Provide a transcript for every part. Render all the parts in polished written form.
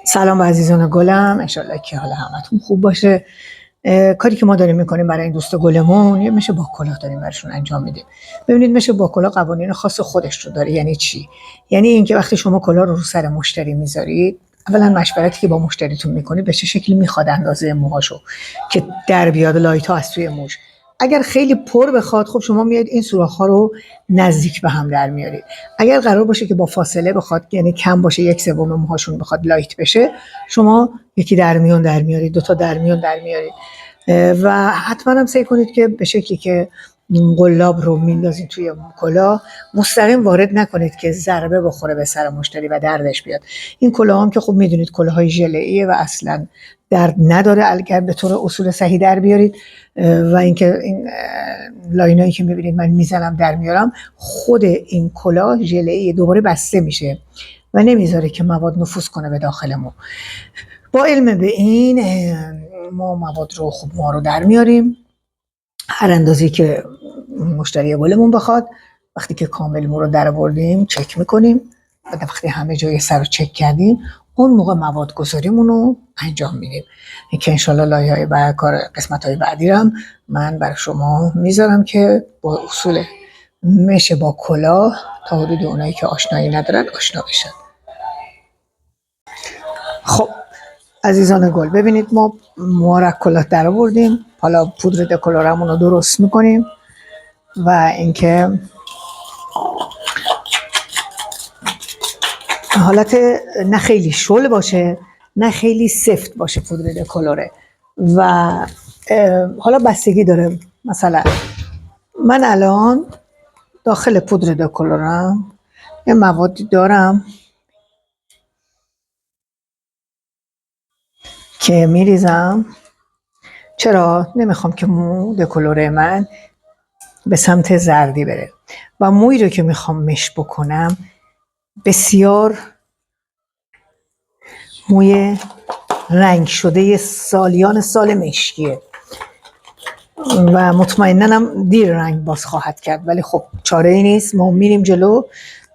سلام عزیزان گلم، انشالله که حال همتون خوب باشه. کاری که ما داریم میکنیم برای این دوست گلمون یه میشه با کلاه داریم براشون انجام میدیم. ببینید میشه با کلاه قوانین خاص خودش رو داره. یعنی چی؟ یعنی اینکه وقتی شما کلاه رو سر مشتری میذارید، اولا مشورتی که با مشتریتون میکنید به چه شکلی میخواد اندازه موهاشو که در بیاد لایت ها از توی موش. اگر خیلی پر بخواد، خب شما میاد این سوراخ ها رو نزدیک به هم در میارید. اگر قرار باشه که با فاصله بخواد، یعنی کم باشه، 1/3 موهاشون بخواد لایت بشه، شما یکی در میون در میارید، 2 تا در میون در میارید. و حتما هم سعی کنید که به شکلی که قلاب رو میندازید توی کلاه مستقیم وارد نکنید که ضربه بخوره به سر مشتری و دردش بیاد. این کلاه هم که خب میدونید کلاهای ژله‌ایه و اصلا درد نداره اگر به طور اصول صحیح در بیارید. و اینکه این لاینایی که میبینید من میزنم در میارم، خود این کلاه ژله‌ای دوباره بسته میشه و نمیذاره که مواد نفوذ کنه به داخل مو. با علم به این ما مواد رو خوب ما رو در میاریم هر اندازی که مشتری گلمون بخواد. وقتی که کامل مو رو در آوردیم چک میکنیم و وقتی همه جای سر رو چک کردیم، اون موقع مواد گذاریمون رو انجام میدیم که انشالله لایه‌های بعد، قسمت‌های بعدی رو هم من برای شما میذارم که با اصول مشه با کلاه تا حدود اونایی که آشنایی ندارن آشنا بشن. خب عزیزان گل، ببینید ما موها کلاه در آوردیم. حالا پودر دکلورمون رو درست میکنیم و اینکه حالت نه خیلی شل باشه نه خیلی سفت باشه پودر دکلوره. و حالا بستگی داره. مثلا من الان داخل پودر دکلورم یه موادی دارم که میریزم. چرا؟ نمیخوام که مو دکلوره من به سمت زردی بره و مویی رو که میخوام مش بکنم بسیار موی رنگ شده سالیان سال مشکیه و مطمئناً هم دیر رنگ باز خواهد کرد، ولی خب چاره ای نیست، ما میریم جلو.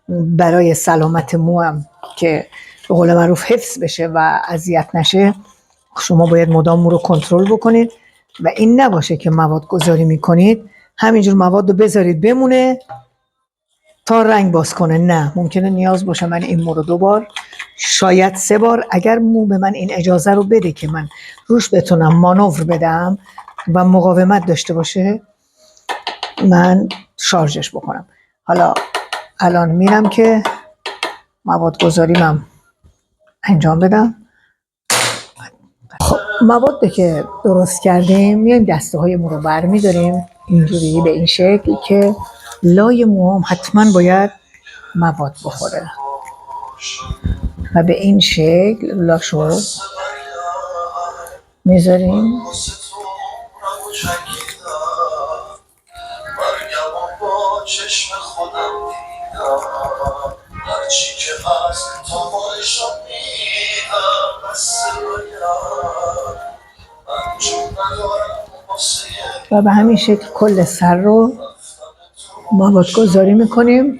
برای سلامت موام که به قول معروف حفظ بشه و اذیت نشه، شما باید مدام مو رو کنترل بکنید و این نباشه که مواد گذاری میکنید همینجور مواد رو بذارید بمونه تا رنگ باز کنه. نه، ممکنه نیاز باشه من این مو رو 2 بار شاید 3 بار، اگر مو به من این اجازه رو بده که من روش بتونم مانور بدم و مقاومت داشته باشه، من شارژش بکنم. حالا الان میرم که مواد گذاریمم انجام بدم. خب مواد که درست کردیم میایم دسته های مو رو بر میداریم اینجوری به این شکل که لای موام حتما باید مواد بخوره و به این شکل لاشو میذاریم. و به همین شکل کل سر رو مواد گذاری میکنیم.